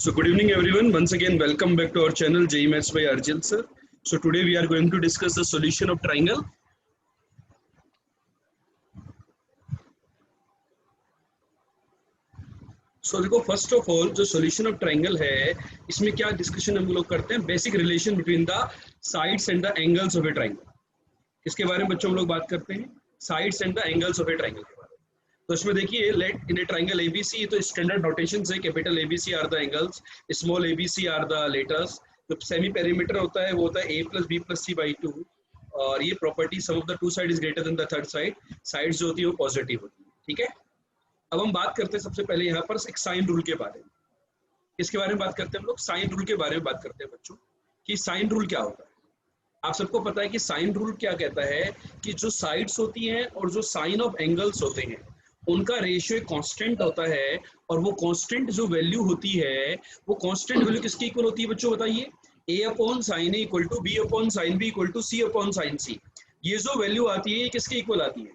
So good evening everyone. Once again welcome back to our channel JEE Maths by Arjil sir. So today we are going to discuss the solution of triangle. So देखो first of all जो solution of triangle है इसमें क्या discussion हम लोग करते हैं, basic relation between the sides and the angles of a triangle. इसके बारे में बच्चों हम लोग बात करते हैं, sides and the angles of a triangle के बारे में। तो इसमें देखिए let in a triangle ABC, तो स्टैंडर्ड नोटेशन है capital ABC are the angles, small ABC are the letters. जो सेमी पेरीमीटर होता है वो होता है a + b + c/2 और ये property sum of the two side is greater than the third side, sides जो होती है वो पॉजिटिव होती है। ठीक है, अब हम बात करते हैं सबसे पहले यहाँ पर एक साइन रूल के बारे में। इसके बारे में बात करते हैं हम लोग, साइन रूल के बारे में बात करते हैं बच्चों कि साइन रूल क्या होता है। आप सबको पता है कि साइन रूल क्या कहता है कि जो साइड्स होती हैं और जो साइन ऑफ एंगल्स होते हैं उनका रेशियो एक कांस्टेंट होता है, और वो कांस्टेंट जो वैल्यू होती है वो कांस्टेंट वैल्यू किसके इक्वल होती है बच्चों बताइए? a/sin a = b/sin b = c/sin c। ये जो वैल्यू आती है ये किसके इक्वल आती है?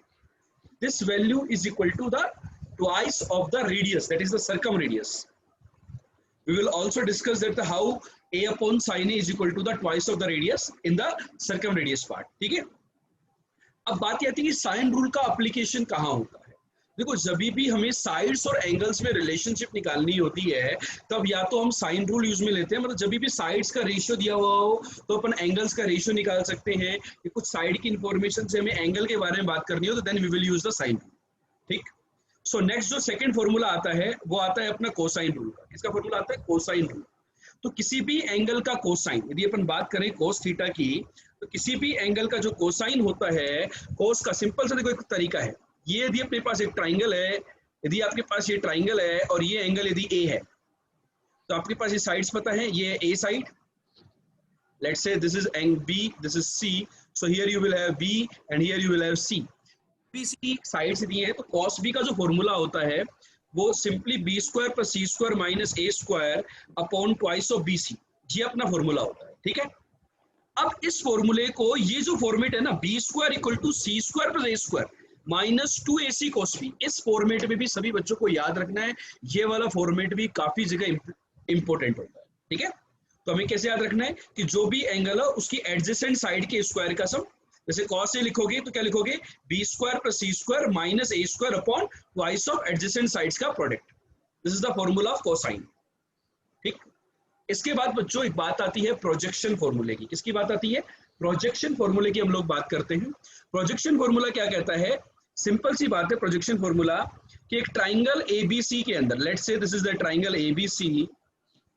This value is equal to the twice of the radius, that is the circumradius. We will also discuss that how a/sin a is equal to the twice of the radius in the circumradius part. ठीक है, अब बात आती है कि sine rule का application कहाँ होता है। देखो जब भी हमें साइड्स और एंगल्स में रिलेशनशिप निकालनी होती है तब या तो हम साइन रूल यूज में लेते हैं, मतलब जब भी साइड्स का रेशियो दिया हुआ हो तो अपन एंगल्स का रेशियो निकाल सकते हैं कि कुछ साइड की इंफॉर्मेशन से हमें एंगल के बारे में बात करनी हो तो then we will use the sine rule. ठीक, सो नेक्स्ट जो सेकंड फॉर्मूला आता है वो आता है अपना कोसाइन रूल का। किसका फॉर्मूला आता है? Cosine rule. तो किसी भी एंगल का कोसाइन, यदि अपन बात करें कोस थीटा की, तो किसी भी एंगल का जो कोसाइन होता है, कोस का सिंपल सा देखो एक तरीका है, ये यदि अपने पास एक ट्राइंगल है, यदि आपके पास ये ट्राइंगल है और ये एंगल यदि ए है तो आपके पास ये साइड्स पता है, ये A side, let's say this is angle B, this is C, so here you will have B and here you will have C. BC side से दी है तो cos b का जो फॉर्मूला होता है वो simply b² + c² - a² upon twice of bc, ये अपना फॉर्मूला होता है। ठीक है, अब इस फॉर्मूले को, ये जो फॉर्मेट है ना b² = c² + a² - 2ac cos b, इस फॉर्मेट में भी सभी बच्चों को याद रखना है। ये वाला फॉर्मेट भी काफी जगह इंपॉर्टेंट होता है। ठीक है, तो हमें कैसे याद रखना है कि जो भी एंगल है उसकी एडजेसेंट साइड के स्क्वायर का सम, जैसे cos से लिखोगे तो क्या लिखोगे? b² + c² - a² upon twice of adjacent sides का product. This is the formula of cosine. ठीक, इसके बाद बच्चों एक बात आती है प्रोजेक्शन फॉर्मूले की। किसकी बात आती है? प्रोजेक्शन फॉर्मूले की हम लोग बात करते हैं। प्रोजेक्शन फॉर्मूला क्या कहता है? सिंपल सी बात है प्रोजेक्शन फॉर्मूला कि एक ट्राइंगल एबीसी के अंदर, let's say this is the triangle ABC,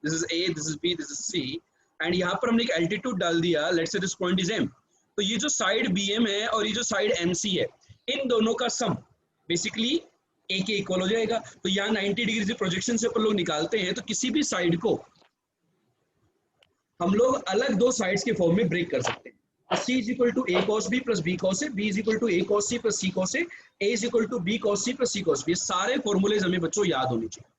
this is A, this is B, this is C, and यहाँ पर हमने एक एल्टीट्यूड डाल दिया, let's say this point is M. तो ये जो साइड BM है और ये जो साइड MC है, इन दोनों का सम बेसिकली A के इक्वल हो जाएगा। तो यहाँ 90 डिग्री से प्रोजेक्शन से अपन लोग निकालते हैं तो किसी भी साइड को हम लोग अलग दो साइड्स के फॉर्म में ब्रेक कर सकते हैं। C = a cos b + b cos a, B = a cos c + c cos a, A = b cos c + c cos b। ये सारे फॉर्मूलेज हमें बच्चों याद होने चाहिए।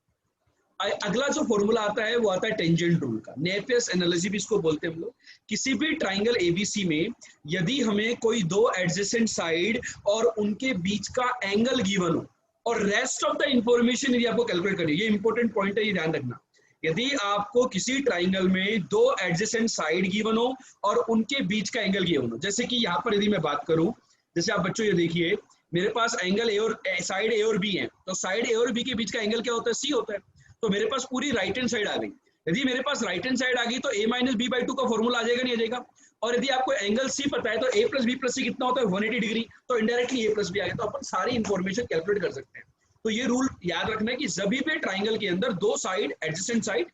अगला जो फॉर्मूला आता है वो आता है टेंजेंट रूल का, नेपियर्स एनालॉजी भी इसको बोलते हैं हम लोग। किसी भी ट्राइंगल एबीसी में यदि हमें कोई दो एडजेसेंट साइड और उनके बीच का एंगल गिवन हो और रेस्ट ऑफ द इंफॉर्मेशन यदि आपको कैलकुलेट करनी, ये इंपॉर्टेंट पॉइंट है, ये ध्यान रखना। यदि आपको किसी ट्राइंगल में दो एडजेसेंट साइड गिवन हो और उनके बीच का एंगल गिवन हो, जैसे कि यहाँ पर यदि मैं बात करूं, जैसे आप बच्चों ये देखिए मेरे पास एंगल ए और साइड ए और बी है, तो साइड ए और बी के बीच का एंगल क्या होता है? सी होता है। तो मेरे पास पूरी राइट हैंड साइड आ गई। यदि मेरे पास राइट हैंड साइड आ गई तो a - b/2 का फॉर्मूला आ जाएगा, नहीं आ जाएगा? और यदि आपको एंगल C पता है तो a + b + c कितना होता है? 180 डिग्री, तो इनडायरेक्टली a + b आ गया। तो अपन सारी इंफॉर्मेशन कैलकुलेट कर सकते हैं। तो ये रूल याद रखना है कि जब भी ट्राइंगल के अंदर दो साइड एडजेसेंट साइड,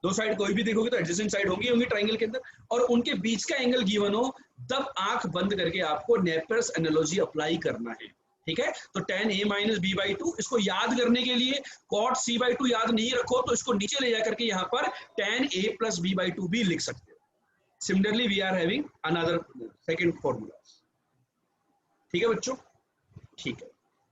दो साइड कोई भी देखोगे तो एडजेसेंट साइड होंगी ट्राइंगल के अंदर, और उनके बीच का एंगल गिवन हो, तब आंख बंद करके आपको नेपियर्स एनालॉजी अप्लाई करना है। ठीक है, तो tan a - b/2, इसको याद करने के लिए cot c/2 याद नहीं रखो तो इसको नीचे ले जाकर के यहाँ पर tan a + b/2 भी लिख सकते हो। Similarly we are having another second formula. ठीक है बच्चों, ठीक है।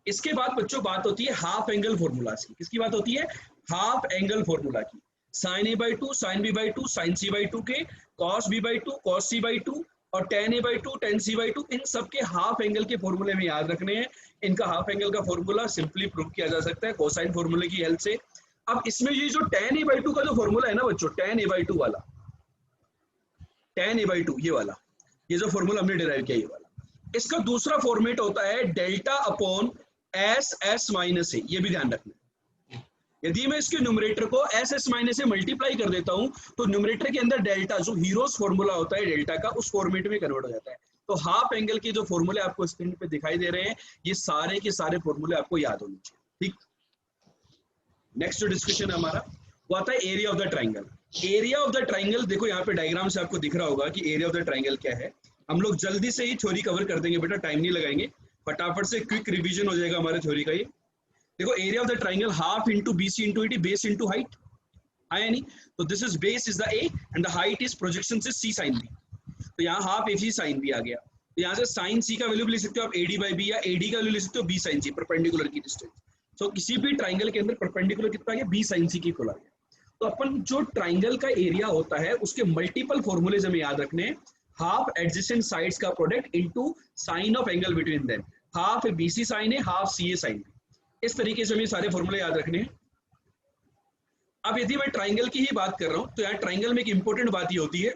इसके बाद बच्चों बात होती है हाफ एंगल फॉर्मूला की। किसकी बात होती है? हाफ एंगल फॉर्मूला की। sin a/2 sin b/2 sin c/2 के, cos b/2 cos c/2 और tan a/2 tan c/2, इन सब के हाफ एंगल के फॉर्मूले में याद रखने हैं। इनका हाफ एंगल का फॉर्मूला सिंपली प्रूव किया जा सकता है कोसाइन फॉर्मूले की हेल्प से। अब इसमें ये जो tan a/2 का जो फॉर्मूला है ना बच्चों, tan a/2 वाला, tan a/2 ये वाला, ये जो फॉर्मूला हमने डिराइव किया ये वाला, इसका दूसरा फॉर्मेट होता है डेल्टा अपॉन एस माइनस ए। ये भी ध्यान रखना। यदि मैं इसके न्यूमरेटर को एस माइनस से मल्टीप्लाई कर देता हूं तो न्यूमरेटर के अंदर डेल्टा, जो हीरोज फॉर्मूला होता है डेल्टा का, उस फॉर्मेट में कन्वर्ट हो जाता है। तो हाफ एंगल के जो फॉर्मूले आपको स्क्रीन पे दिखाई दे रहे हैं, ये सारे के सारे फॉर्मूले आपको याद होने चाहिए। ठीक, नेक्स्ट जो डिस्कशन है हमारा वो आता है area of the triangle. Area of the triangle, देखो यहाँ पे डायग्राम से आपको दिख रहा होगा कि एरिया ऑफ द ट्राइंगल क्या है। हम लोग जल्दी से ही थ्योरी कवर कर देंगे बेटा, टाइम नहीं लगाएंगे, फटाफट से क्विक रिवीजन हो जाएगा हमारे थ्योरी का। ये देखो, area of the triangle half into BC into eighty, base into height, है नहीं? तो this is base is the A and the height is projection से सी साइन बी। तो यहाँ हाफ ए सी साइन बी आ गया। तो यहाँ से साइन सी का वैल्यू भी लिख सकते हो आप एडी बाई बी, या एडी का वैल्यू लिख सकते हो बी साइन सी, परपेंडिकुलर की डिस्टेंस। तो किसी भी ट्राइंगल के अंदर परपेंडिकुलर कितना आ गया, बी साइन सी की इक्वल आ गया। तो अपन जो ट्राइंगल का एरिया होता है उसके मल्टीपल फॉर्मूलेज हमें याद रखने हैं। हाफ एडजेसेंट साइड्स का product into sine of angle between them, half BC sine है, हाफ सीए साइन है। इस तरीके से हमें सारे फॉर्मूले याद रखने हैं। अब यदि मैं ट्राइंगल की ही बात कर रहा हूं तो यहाँ ट्राइंगल में एक इंपॉर्टेंट बात ये होती है,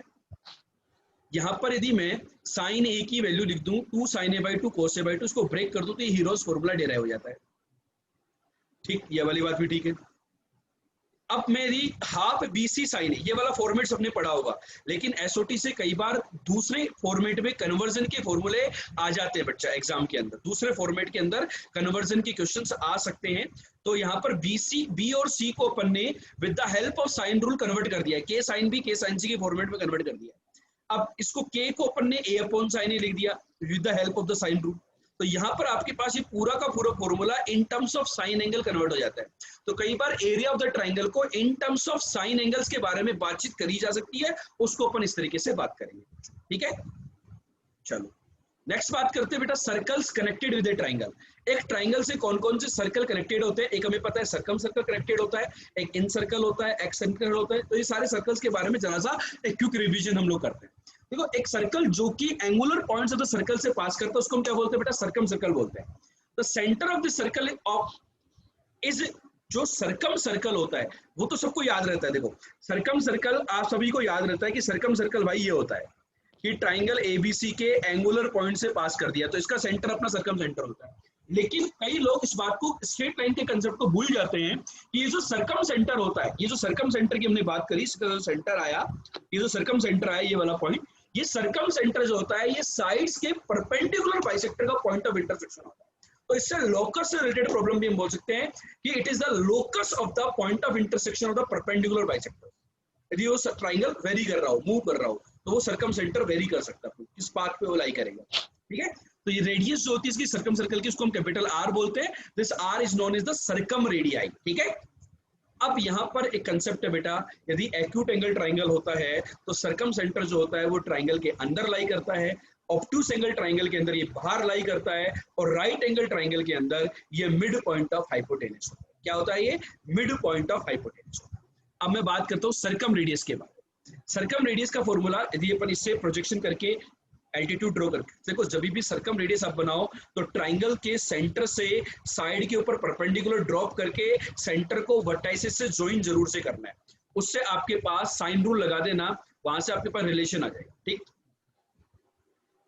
यहाँ पर यदि मैं साइन ए की वैल्यू लिख दूं 2 sin a/2 cos a/2, इसको ब्रेक कर दूं तो ये हीरोज फॉर्मूला डिराइव हो जाता है। ठीक, ये वाली बात भी ठीक है। अब मेरी हाफ बीसी साइन है, ये वाला फॉर्मेट सबने पढ़ा होगा, लेकिन एसओटी से कई बार दूसरे फॉर्मेट में कन्वर्जन के फॉर्मूले आ जाते हैं बच्चा एग्जाम के अंदर। दूसरे फॉर्मेट के अंदर कन्वर्जन के क्वेश्चंस आ सकते हैं। तो यहाँ पर बी और सी को अपन ने with the help of sine rule convert कर दिया है, के साइन बी के साइन सी के फॉर्मेट में कन्वर्ट कर दिया। अब इसको के को अपन ने ए अपॉन साइन ए लिख दिया with the help of the sine rule. तो यहाँ पर आपके पास ये पूरा का पूरा formula in terms of sine angle convert हो जाता है। तो कई बार एरिया ऑफ द ट्राइंगल को in terms of sine angles के बारे में बातचीत करी जा सकती है, उसको अपन इस तरीके से बात करेंगे। ठीक है, चलो नेक्स्ट बात करते हैं बेटा, circles connected with A triangle. एक ट्राइंगल से कौन कौन से सर्कल कनेक्टेड होते हैं? एक हमें पता है सर्कम सर्कल कनेक्टेड होता है, एक इन सर्कल होता है, एक्स सर्कल होता है। तो ये सारे सर्कल्स के बारे में जरा सा एक क्विक रिवीजन हम लोग करते हैं। देखो, एक सर्कल जो कि angular points of the circle से पास करता है उसको हम क्या बोलते हैं बेटा? सर्कम सर्कल बोलते हैं। The centre of the circle is, जो सर्कम सर्कल होता है वो तो सबको याद रहता है। देखो, सर्कम सर्कल आप सभी को याद रहता है कि सर्कम सर्कल भाई ये होता है कि ट्राइंगल एबीसी के एंगुलर पॉइंट से पास कर दिया तो इसका सेंटर अपना सर्कम सेंटर होता है। लेकिन कई लोग इस बात को, स्ट्रेट लाइन के कंसेप्ट को भूल जाते हैं कि ये जो सर्कम सेंटर होता है, ये जो सर्कम सेंटर की हमने बात करी, इसका जो सेंटर आया, ये जो सर्कम सेंटर आया, ये वाला पॉइंट, ये सर्कम सेंटर जो होता है ये साइड्स के परपेंडिकुलर बाइसेक्टर का पॉइंट ऑफ इंटरसेक्शन होता है। तो इससे लोकस से रिलेटेड प्रॉब्लम भी हम बोल सकते हैं कि it is the locus of the point of intersection of the perpendicular bisector. यदि वो ट्राइंगल वेरी कर रहा हो, मूव कर रहा हो, तो वो सर्कम सेंटर वेरी कर सकता है, किस पाथ पे वो लाई करेगा। ठीक है, तो ये रेडियस जो होती है इसकी सर्कम सर्कल की, उसको हम कैपिटल आर बोलते हैं। This R is known as the circumradii. ठीक है, अब यहाँ पर एक कंसेप्ट है बेटा, यदि एक्यूट एंगल ट्राइंगल होता है तो सर्कम सेंटर जो होता है वो ट्राइंगल के अंदर लाई करता है, ऑब्ट्यूस एंगल ट्राइंगल के अंदर ये बाहर लाई करता है, और राइट एंगल ट्राइंगल के अंदर ये मिड पॉइंट ऑफ हाइपोटेनस होता है। क्या होता है? ये मिड पॉइंट ऑफ हाइपोटेनस होता है। अब मैं बात करता हूँ सर्कम रेडियस के बारे में। सर्कम रेडियस का फॉर्मूला, यदि अपन इससे प्रोजेक्शन करके एल्टीट्यूड ड्रॉ करके, देखो जब भी सर्कम रेडियस आप बनाओ तो ट्राइंगल के सेंटर से साइड के ऊपर परपेंडिकुलर ड्रॉप करके सेंटर को वर्टाइसिस से ज्वाइन जरूर से करना है। उससे आपके पास साइन रूल लगा देना, वहां से आपके पास रिलेशन आ जाएगा। ठीक,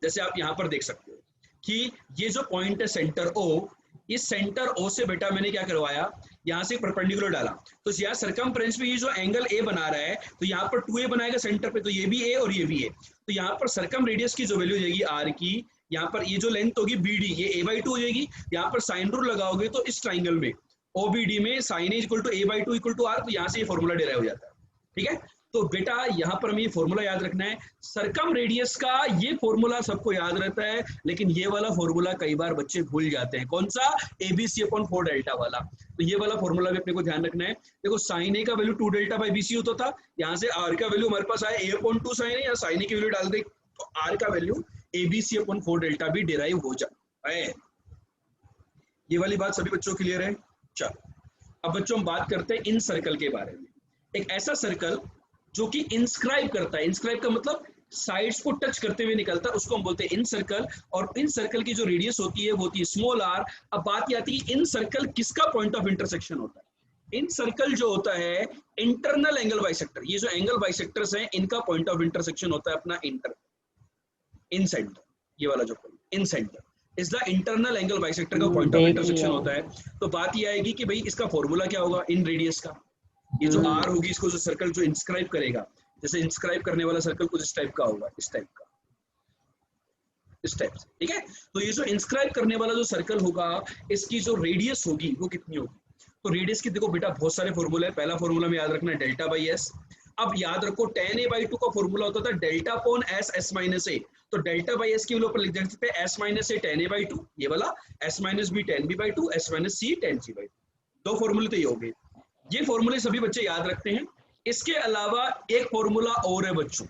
जैसे आप यहाँ पर देख सकते हो कि ये जो पॉइंट है सेंटर ओ, इस सेंटर ओ से बेटा मैंने क्या करवाया, यहाँ से परपेंडिकुलर डाला, तो यहाँ सर्कमफ्रेंस में ये जो एंगल ए बना रहा है तो यहाँ पर 2a बनाएगा सेंटर पे, तो ये भी ए और ये भी ए। तो यहाँ पर सर्कम रेडियस की जो वैल्यू हो जाएगी आर की, यहाँ पर ये जो लेंथ होगी बी डी, ये a/2 हो जाएगी। यहाँ पर साइन रूल लगाओगे तो इस ट्राइंगल में OBD में sine A equal to a/2 equal to R, तो यहाँ से ये फॉर्मूला डिराइव हो जाता है। ठीक है, तो बेटा यहाँ पर हमें ये फॉर्मूला याद रखना है। सर्कम रेडियस का ये फॉर्मूला सबको याद रहता है, लेकिन ये वाला फॉर्मूला कई बार बच्चे भूल जाते हैं। कौन सा? ABC अपॉन 4 डेल्टा वाला। तो ये वाला फॉर्मूला भी अपने को ध्यान रखना है। देखो साइन ए का वैल्यू 2 डेल्टा बाई BC होता था, यहाँ से आर का वैल्यू हमारे पास आया a/2 साइन ए, या साइन ए की वैल्यू डाल दे तो आर का वैल्यू ABC अपॉन 4 डेल्टा भी डिराइव हो जाता है। ये वाली बात सभी बच्चों क्लियर है? चलो अब बच्चों हम बात करते हैं इन सर्कल के बारे में। एक ऐसा सर्कल जो कि इंस्क्राइब करता है, इंस्क्राइब का मतलब साइड्स को टच करते हुए निकलता है, उसको हम बोलते हैं इन सर्कल। और इन सर्कल की जो रेडियस होती है वो होती है स्मॉल आर। अब बात ये आती है इन सर्कल किसका पॉइंट ऑफ इंटरसेक्शन होता है? इन सर्कल जो होता है इंटरनल एंगल बाइसेक्टर, ये जो एंगल बाइसेक्टर्स हैं इनका पॉइंट ऑफ इंटरसेक्शन होता है अपना इन सेंटर, ये वाला जो point in centre is the internal angle bisector का पॉइंट ऑफ देख इंटरसेक्शन लिया। होता है। तो बात ये आएगी कि भाई इसका फॉर्मूला क्या होगा इन रेडियस का, ये जो आर होगी इसको जो सर्कल जो इंस्क्राइब करेगा, जैसे इंस्क्राइब करने वाला सर्कल कुछ इस टाइप का होगा, इस टाइप का, इस टाइप से, ठीक है। तो ये जो इंस्क्राइब करने वाला जो सर्कल होगा इसकी जो रेडियस होगी वो कितनी होगी, तो रेडियस की देखो बेटा बहुत सारे फॉर्मूले हैं। पहला फॉर्मूला में याद रखना है डेल्टा बाई एस। अब याद रखो tan a बाई 2 का फॉर्मूला होता था delta upon S S minus A, तो डेल्टा बाई एस की वैल्यू पर लिख सकते हैं S minus A tan a by 2, ये वाला S minus B tan b by 2, S minus C tan c by 2। दो फॉर्मूले तो ये हो गए, ये फॉर्मूले सभी बच्चे याद रखते हैं। इसके अलावा एक फॉर्मूला और है बच्चों,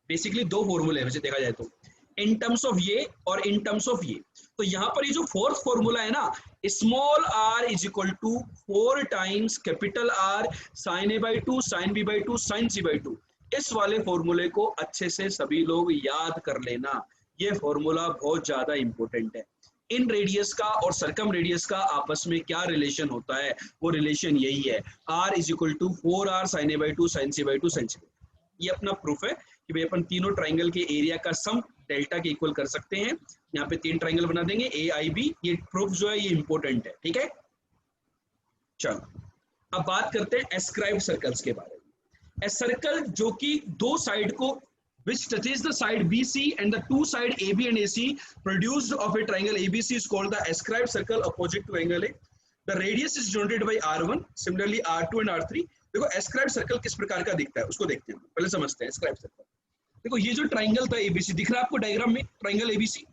बेसिकली दो फॉर्मूले हैं वैसे देखा जाए तो, इन टर्म्स ऑफ ये और इन टर्म्स ऑफ ये। तो यहाँ पर ये जो फोर्थ फॉर्मूला है ना, small r is equal to 4 times capital R sine a by 2 sine b by 2 sine c by 2, इस वाले फॉर्मूले को अच्छे से सभी लोग याद कर लेना। ये फॉर्मूला बहुत ज्यादा इंपॉर्टेंट है। इन रेडियस का और सर्कम रेडियस का आपस में क्या रिलेशन होता है, वो रिलेशन यही है, r is equal to 4r sine a by 2 sine c by 2 sine c। ये अपना प्रूफ है कि भाई अपन तीनों ट्राइंगल के एरिया का सम डेल्टा के इक्वल कर सकते हैं। यहाँ पे 3 ट्राइंगल बना देंगे ए आई बी, ये प्रूफ जो है ये इंपॉर्टेंट है, ठीक है। चलो अब बात करते हैं एस्क्राइब्ड सर्कल्स के बारे में। ए सर्कल जो कि दो साइड को which touches the side BC and the two side AB and AC produced of a triangle ABC is called the ascribed circle opposite to angle A. The radius is denoted by R1, similarly R2 and R3. देखो ascribed circle किस प्रकार का दिखता है उसको देखते हैं, पहले समझते हैं ascribed circle। देखो ये जो ट्राइंगल था ABC दिख रहा है आपको डायग्राम में, ट्राइंगल ABC,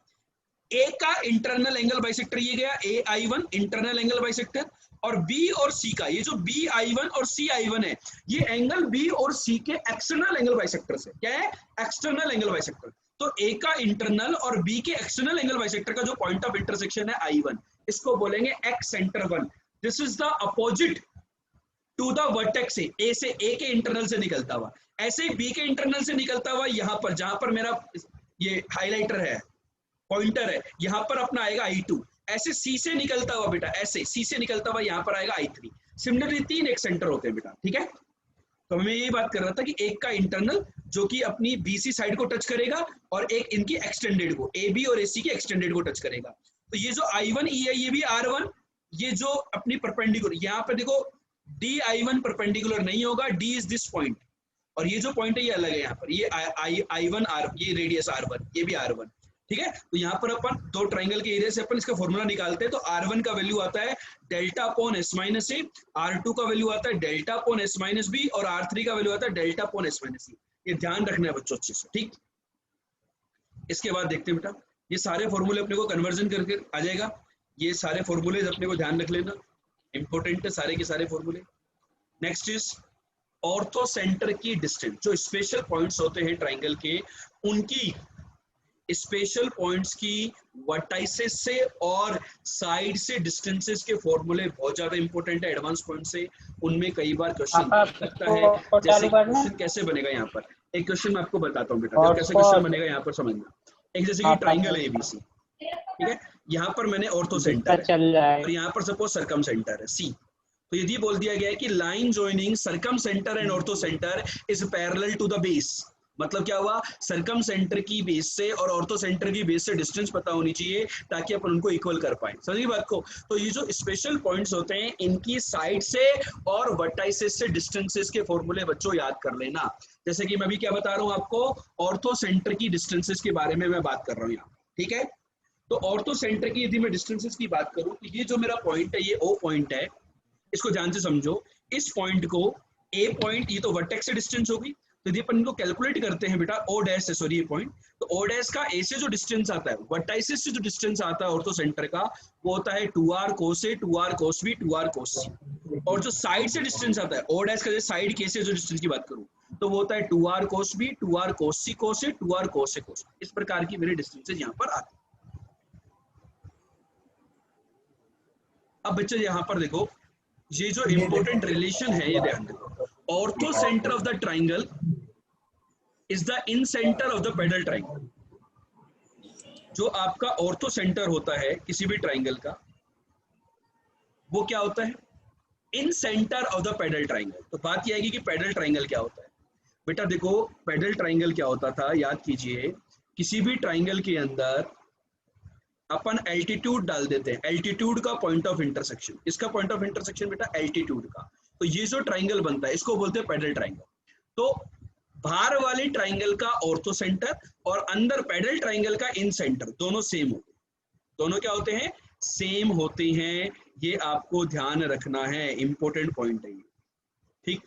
ए का इंटरनल एंगल बाइसेक्टर ये गया AI1 इंटरनल एंगल बाइसेक्टर, और B और C का ये जो BI1 और CI1 है ये एंगल B और C के एक्सटर्नल एंगल बाइसेक्टर से, क्या है एक्सटर्नल एंगल बाइसेक्टर। तो A का इंटरनल और B के एक्सटर्नल एंगल बाइसेक्टर का जो पॉइंट ऑफ इंटरसेक्शन है I1, इसको बोलेंगे excentre 1। This is the opposite to the vertex A से, ए के इंटरनल से निकलता हुआ, ऐसे बी के इंटरनल से निकलता हुआ यहाँ पर, जहां पर मेरा ये हाइलाइटर है पॉइंटर है, यहाँ पर अपना आएगा I2। ऐसे सी से निकलता हुआ बेटा, ऐसे सी से निकलता हुआ यहाँ पर आएगा I3। सिमिलरली 3 एक सेंटर होते हैं बेटा, ठीक है। तो मैं यही बात कर रहा था कि एक का इंटरनल जो कि अपनी BC साइड को टच करेगा और एक इनकी एक्सटेंडेड को, AB और AC की एक्सटेंडेड को टच करेगा। तो ये जो I1 E है ये भी R1, ये जो अपनी परपेंडिकुलर, यहाँ पे देखो DI1 परपेंडिकुलर नहीं होगा, D इज दिस पॉइंट, और ये जो पॉइंट है ये अलग है, यहाँ पर ये I1 R, ये रेडियस R1, ये भी R1, ठीक है। तो यहाँ पर अपन दो ट्राइंगल के एरिया से अपन इसका फॉर्मूला निकालते हैं। तो R1 का वैल्यू आता है delta upon S minus A, R2 का वैल्यू आता है delta upon S minus B, और R3 का वैल्यू आता है delta upon S minus C. ये ध्यान रखना है बच्चों अच्छे से, ठीक। इसके बाद देखते हैं बेटा, ये सारे फॉर्मूले अपने को कन्वर्जन करके आ जाएगा, ये सारे फॉर्मूले अपने को ध्यान रख लेना, इंपॉर्टेंट है सारे के सारे फॉर्मूले। नेक्स्ट इज ऑर्थो सेंटर की डिस्टेंस, जो स्पेशल पॉइंट्स होते हैं ट्राइंगल के, उनकी स्पेशल पॉइंट्स की वर्टाइसेस से और साइड से डिस्टेंसेस के फॉर्मूले बहुत ज्यादा इंपॉर्टेंट है, एडवांस पॉइंट से उनमें कई बार क्वेश्चन लगता है। जैसे क्वेश्चन कैसे बनेगा, यहाँ पर एक क्वेश्चन मैं आपको बताता हूँ बेटा, कैसे क्वेश्चन बनेगा यहाँ पर समझना। एक जैसे कि ट्राइंगल ABC, ठीक है, यहाँ पर मैंने ऑर्थो सेंटर है और यहाँ पर सपोज सरकम सेंटर है C। तो यदि बोल दिया गया है कि line joining circumcentre and orthocentre is parallel to the base, मतलब क्या हुआ, सरकम सेंटर की बेस से और ऑर्थो सेंटर की बेस से डिस्टेंस पता होनी चाहिए ताकि अपन उनको इक्वल कर पाए, समझिए बात को। तो ये जो स्पेशल पॉइंट्स होते हैं इनकी साइड से और वर्टाइसेस से डिस्टेंसेस के फॉर्मूले बच्चों याद कर लेना। जैसे कि मैं भी क्या बता रहा हूँ आपको, ऑर्थो सेंटर की डिस्टेंसेस के बारे में मैं बात कर रहा हूँ यहाँ, ठीक है। तो ऑर्थो सेंटर की यदि मैं डिस्टेंसेस की बात करूँ तो ये जो मेरा पॉइंट है ये O पॉइंट है, इसको ध्यान से समझो। इस पॉइंट को A पॉइंट, ये तो वर्टेक्स से डिस्टेंस होगी, तो यदि अपन इनको कैलकुलेट करते हैं बेटा O डैश से, सॉरी ये पॉइंट, तो O डैश का A से जो डिस्टेंस आता है, वर्टाइसिस से जो डिस्टेंस आता है ऑर्थो सेंटर का, वो होता है 2r cos A 2r cos B 2r cos C। और जो साइड से डिस्टेंस आता है O डैश का, साइड के से जो डिस्टेंस की बात करूं तो वो होता है 2r cos B 2r cos C cos A 2r cos A cos B। इस प्रकार की मेरे डिस्टेंसेज यहाँ पर आते हैं। अब बच्चे यहाँ पर देखो, ये जो इंपॉर्टेंट रिलेशन है ये ध्यान देखो, ortho centre of the triangle is the in centre of the parallel triangle. जो आपका ऑर्थो सेंटर होता है किसी भी ट्राइंगल का, वो क्या होता है, incentre of the pedal triangle. तो बात यह आएगी कि पेडल ट्राइंगल क्या होता है। बेटा देखो पेडल ट्राइंगल क्या होता था, याद कीजिए, किसी भी ट्राइंगल के अंदर अपन एल्टीट्यूड डाल देते हैं, एल्टीट्यूड का पॉइंट ऑफ इंटरसेक्शन। इसका पॉइंट ऑफ इंटरसेक्शन बेटा एल्टीट्यूड का। तो ये जो ट्राइंगल बनता है इसको बोलते हैं पेडल ट्राइंगल। तो बाहर वाली ट्राइंगल का ऑर्थो सेंटर और अंदर पेडल ट्राइंगल का इन सेंटर दोनों सेम होते हैं। दोनों क्या होते हैं? सेम होते हैं। ये आपको ध्यान रखना है, इंपॉर्टेंट पॉइंट है ये, ठीक।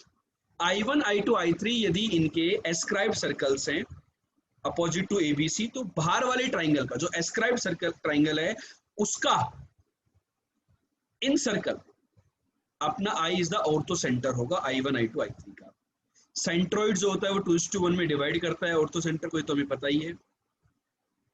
I1, I2, I3 यदि इनके एस्क्राइब सर्कल्स हैं अपोजिट टू ABC, तो बाहर वाले ट्राइंगल का जो एस्क्राइब सर्कल ट्राइंगल है उसका इन सर्कल अपना I is the ortho centre होगा I1, I2, I3 का। सेंट्रोइड जो होता है वो 2:1 में डिवाइड करता है ऑर्थो सेंटर को, ये तो हमें पता ही है।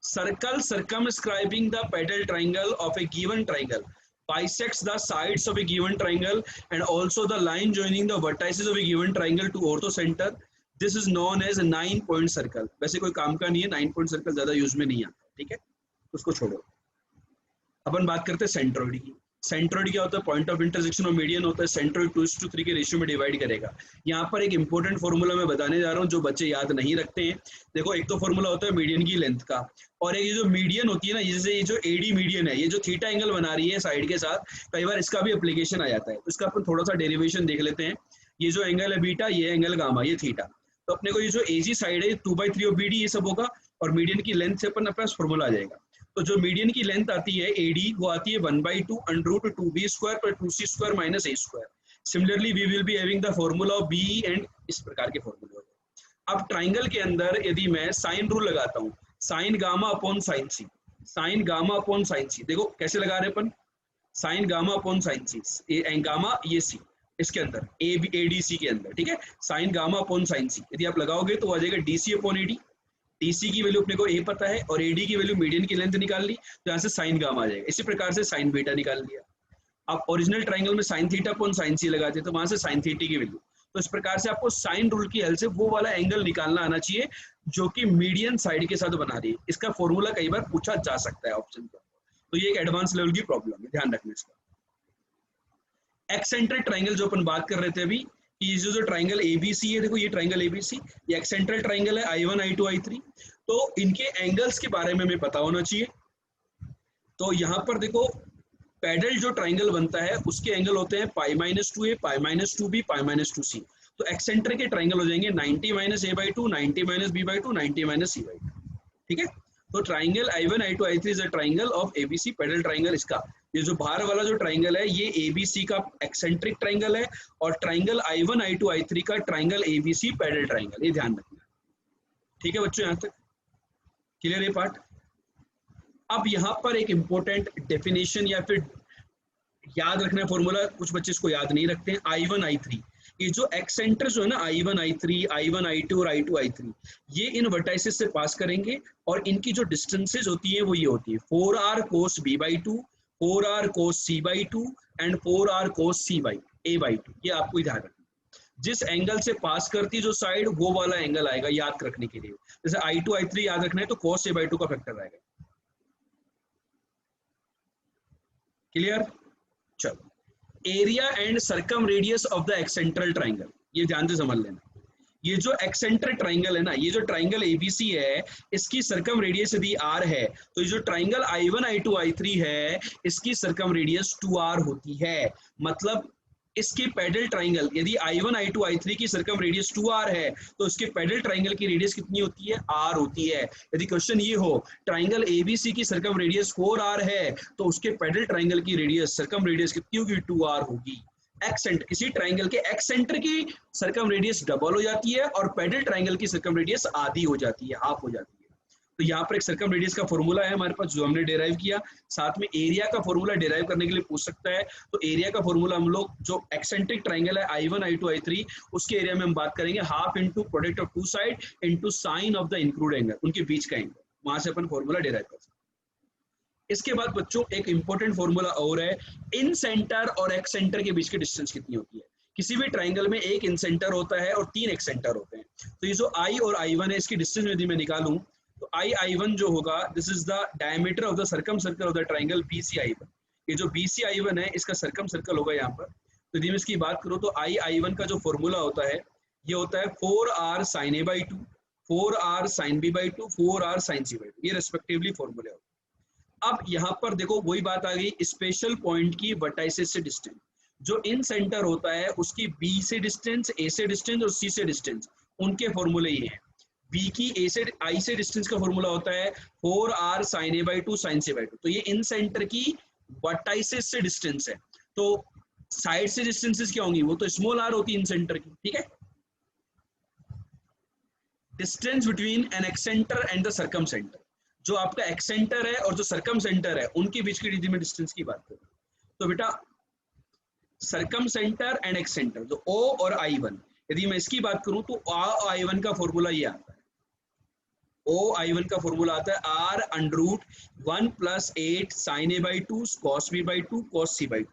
Circle circumscribing the pedal triangle of a given triangle bisects the sides of a given triangle and also the line joining the vertices of a given triangle to ortho center. This is known as a 9-point circle. वैसे कोई काम का नहीं है, 9-point circle ज्यादा use में नहीं आता, ठीक है, उसको छोड़ो। अपन बात करते हैं सेंट्रोइड की। सेंट्रोइड क्या होता है? पॉइंट ऑफ इंटरसेक्शन और मीडियन होता है। सेंट्रोइड 2:3 के रेशियो में डिवाइड करेगा। यहाँ पर एक इंपॉर्टेंट फॉर्मूला मैं बताने जा रहा हूँ जो बच्चे याद नहीं रखते हैं। देखो एक तो फॉर्मूला होता है मीडियन की लेंथ का, और एक ये जो मीडियन होती है ना, जैसे ये जो एडी मीडियन है, ये जो थीटा एंगल बना रही है साइड के साथ, कई बार इसका भी एप्लीकेशन आ जाता है। तो इसका अपन थोड़ा सा डेरिवेशन देख लेते हैं। ये जो एंगल है बीटा, ये एंगल गामा, ये थीटा। तो अपने को ये जो एजी साइड है 2/3 ऑफ BD ये सब होगा, और मीडियन की लेंथ से अपन अपने फॉर्मूला आ जाएगा। तो जो मीडियन की लेंथ आती है AD, वो आती है 1/2 √2B² + 2C² - A²। Similarly we will be having the formula of BE and इस प्रकार के फॉर्मूले होते हैं। अब ट्राइंगल के अंदर यदि मैं साइन रूल लगाता हूँ, साइन गामा अपॉन साइन सी, साइन गामा अपॉन साइन सी, देखो कैसे लगा रहे अपन, साइन गामा अपॉन साइन सी, गामा ये सी इसके अंदर ADC के अंदर, ठीक है, साइन गामा अपॉन साइन सी यदि आप लगाओगे तो आ जाएगा DC अपॉन AD। DC की वैल्यू अपने को A पता है और AD की वैल्यू मीडियन की लेंथ निकाल ली, तो यहाँ से साइन गामा आ जाएगा। इसी प्रकार से साइन बीटा निकाल लिया। आप ओरिजिनल ट्राइंगल में साइन थीटा अपॉन साइन सी लगाते तो वहां से साइन थीटा की वैल्यू। तो इस प्रकार से आपको साइन रूल की हेल्प से वो वाला एंगल निकालना आना चाहिए जो कि मीडियन साइड के साथ बना रही है। इसका फॉर्मूला कई बार पूछा जा सकता है ऑप्शन पर, तो ये एक एडवांस लेवल की प्रॉब्लम है, ध्यान रखना इसका। एक्सेंट्रिक ट्राइंगल जो अपन बात कर रहे थे अभी, कि जो ट्राइंगल ABC है, देखो ये ट्राइंगल ABC, ये एक्सेंट्रिक ट्राइंगल है I1, I2, I3। तो इनके एंगल्स के बारे में हमें पता होना चाहिए। तो यहाँ पर देखो पैडल जो ट्राइंगल बनता है उसके एंगल होते हैं π-2a, π-2b, π-2c। तो एक्सेंट्रिक के ट्राइंगल हो जाएंगे 90 - a/2, 90 - b/2, 90 - c/2, ठीक है। तो triangle I1, I2, I3 is a triangle of ABC pedal triangle. इसका ये जो बाहर वाला जो ट्राइंगल है ये ABC का एक्सेंट्रिक ट्राइंगल है, और ट्राइंगल I1, I2, I3 का ट्राइंगल ABC पैडल ट्राइंगल, ये ध्यान रखना, ठीक है बच्चों, यहाँ तक क्लियर है पार्ट। अब यहाँ पर एक इंपॉर्टेंट डेफिनेशन या फिर याद रखना फॉर्मूला, कुछ बच्चे इसको याद नहीं रखते हैं। I1, I3, ये जो एक्सेंटर जो है ना I1, I3, I1, I2 और I2, I3, ये इन वर्टाइसेस से पास करेंगे, और इनकी जो डिस्टेंसेज होती है वो ये होती है 4r cos B/2, 4r cos C/2 and 4r cos A/2। ये आपको ध्यान रखना, जिस एंगल से पास करती जो साइड वो वाला एंगल आएगा, याद रखने के लिए। जैसे I2, I3 याद रखना है तो cos A/2 का फैक्टर आएगा। क्लियर? चलो, area and circumradius of the excentral triangle, ये ध्यान से समझ लेना। ये जो एक्सेंट्रल ट्राइंगल है ना, ये जो ट्राइंगल ABC है, इसकी सर्कम रेडियस यदि R है, तो ये जो ट्राइंगल I1, I2, I3 है, इसकी सर्कम रेडियस 2R होती है। मतलब इसकी पैडल ट्राइंगल यदि I1, I2, I3 की सर्कम रेडियस 2R है, तो इसके पैडल ट्राइंगल की रेडियस कितनी होती है? R होती है। यदि क्वेश्चन ये हो ट्राइंगल ABC की सर्कम रेडियस 4R है, तो उसके पैडल ट्राइंगल की रेडियस सर्कम रेडियस कितनी होगी? 2R होगी। एक्सेंटर, किसी ट्राइंगल के एक्सेंटर की सर्कम रेडियस डबल हो जाती है और पैडल ट्राइंगल की सर्कम रेडियस आधी हो जाती है, हाफ हो जाती है। तो यहाँ पर एक सर्कम रेडियस का फॉर्मूला है हमारे पास जो हमने डिराइव किया, साथ में एरिया का फॉर्मूला डिराइव करने के लिए पूछ सकता है। तो एरिया का फॉर्मूला हम लोग जो एक्सेंट्रिक ट्राइंगल है I1, I2, I3, उसके एरिया में हम बात करेंगे half into product of two side into sine of the include angle, उनके बीच का एंगल, वहां से अपन फॉर्मूला डिराइव कर सकते हैं। इसके बाद बच्चों एक इंपॉर्टेंट फॉर्मूला और है, इन सेंटर और एक्स सेंटर के बीच की डिस्टेंस कितनी होती है। किसी भी ट्राइंगल में एक इन सेंटर होता है और 3 एक्स सेंटर होते हैं। तो ये जो I और I1 है, इसकी डिस्टेंस यदि मैं निकालूं तो I1 जो होगा, this is the diameter of the circum circle of the triangle BCI1। ये जो BCI1 है इसका सर्कम सर्कल होगा यहाँ पर, तो यदि मैं इसकी बात करूँ तो I1 का जो फॉर्मूला होता है ये होता है 4r sin a/2, 4r sin b/2, 4r sin c/2, ये रेस्पेक्टिवली फॉर्मूले होते हैं। अब यहाँ पर देखो वही बात आ गई स्पेशल पॉइंट की वर्टाइसेस से डिस्टेंस, जो इन सेंटर होता है उसकी बी से डिस्टेंस, ए से डिस्टेंस और सी से डिस्टेंस, उनके फॉर्मूले ये हैं। बी की ए से आई से डिस्टेंस का फॉर्मूला होता है 4r sin a/2 sin c/2, तो ये इन सेंटर की वर्टाइसेस से डिस्टेंस है। तो साइड से डिस्टेंसेस क्या होंगी, वो तो स्मॉल आर होती है इन सेंटर की, ठीक है। Distance between an excentre and the circumcentre, जो आपका एक्सेंटर है और जो सर्कम सेंटर है उनके बीच की यदि मैं डिस्टेंस की बात करूं तो बेटा सर्कम सेंटर एंड एक्सेंटर जो O और I1, यदि मैं इसकी बात करूं तो I1 का फॉर्मूला ये आता है, I1 का फॉर्मूला आता है R√1 + 8 sin a/2 cos b/2 cos c/2।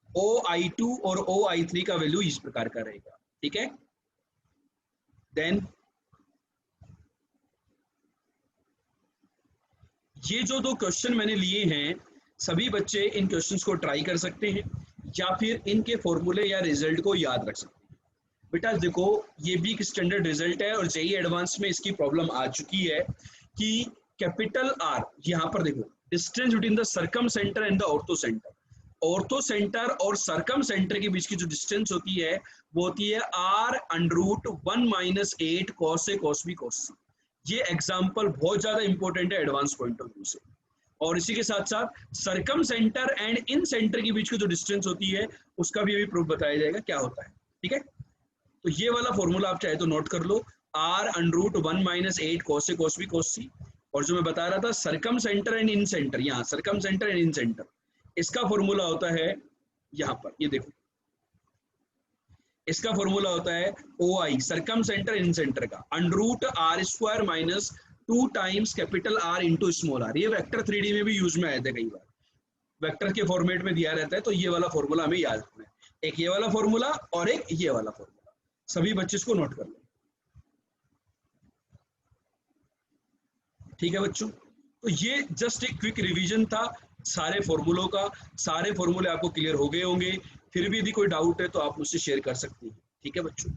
OI2 और OI3 का वैल्यू इस प्रकार का रहेगा, ठीक है। देन ये जो दो क्वेश्चन मैंने लिए हैं, सभी बच्चे इन क्वेश्चंस को ट्राई कर सकते हैं या फिर इनके फॉर्मूले या रिजल्ट को याद रख सकते हैं। बेटा देखो ये भी एक स्टैंडर्ड रिजल्ट है और जेईई एडवांस में इसकी प्रॉब्लम आ चुकी है कि कैपिटल R, यहाँ पर देखो distance between the circumcentre and the ortho centre, ortho centre और सर्कम सेंटर के बीच की जो डिस्टेंस होती है वो होती है R√1 - 8 cos A cos B cos C। ये एग्जाम्पल बहुत ज्यादा इंपॉर्टेंट है एडवांस पॉइंट ऑफ व्यू से। और इसी के साथ साथ circum centre and in centre के बीच की जो डिस्टेंस होती है उसका भी अभी प्रूफ बताया जाएगा क्या होता है, ठीक है। तो ये वाला फॉर्मूला आप चाहे तो नोट कर लो, R√1 - 8 cos A cos B cos C। और जो मैं बता रहा था circumcentre and incentre, यहाँ circumcentre and incentre, इसका फॉर्मूला होता है यहाँ पर, ये देखो इसका फॉर्मूला होता है OI सर्कम सेंटर इन सेंटर का √R² - 2 times capital R into small r। ये वेक्टर 3D में भी यूज में आए थे कई बार, वेक्टर के फॉर्मेट में दिया रहता है, तो ये वाला फॉर्मूला हमें याद रखना है, एक ये वाला फॉर्मूला और एक ये वाला फॉर्मूला। सभी बच्चे इसको नोट कर लो, ठीक है बच्चों। तो ये जस्ट एक क्विक रिवीजन था सारे फॉर्मूलों का, सारे फॉर्मूले आपको क्लियर हो गए होंगे। फिर भी यदि कोई डाउट है तो आप मुझसे शेयर कर सकते हैं, ठीक है बच्चों।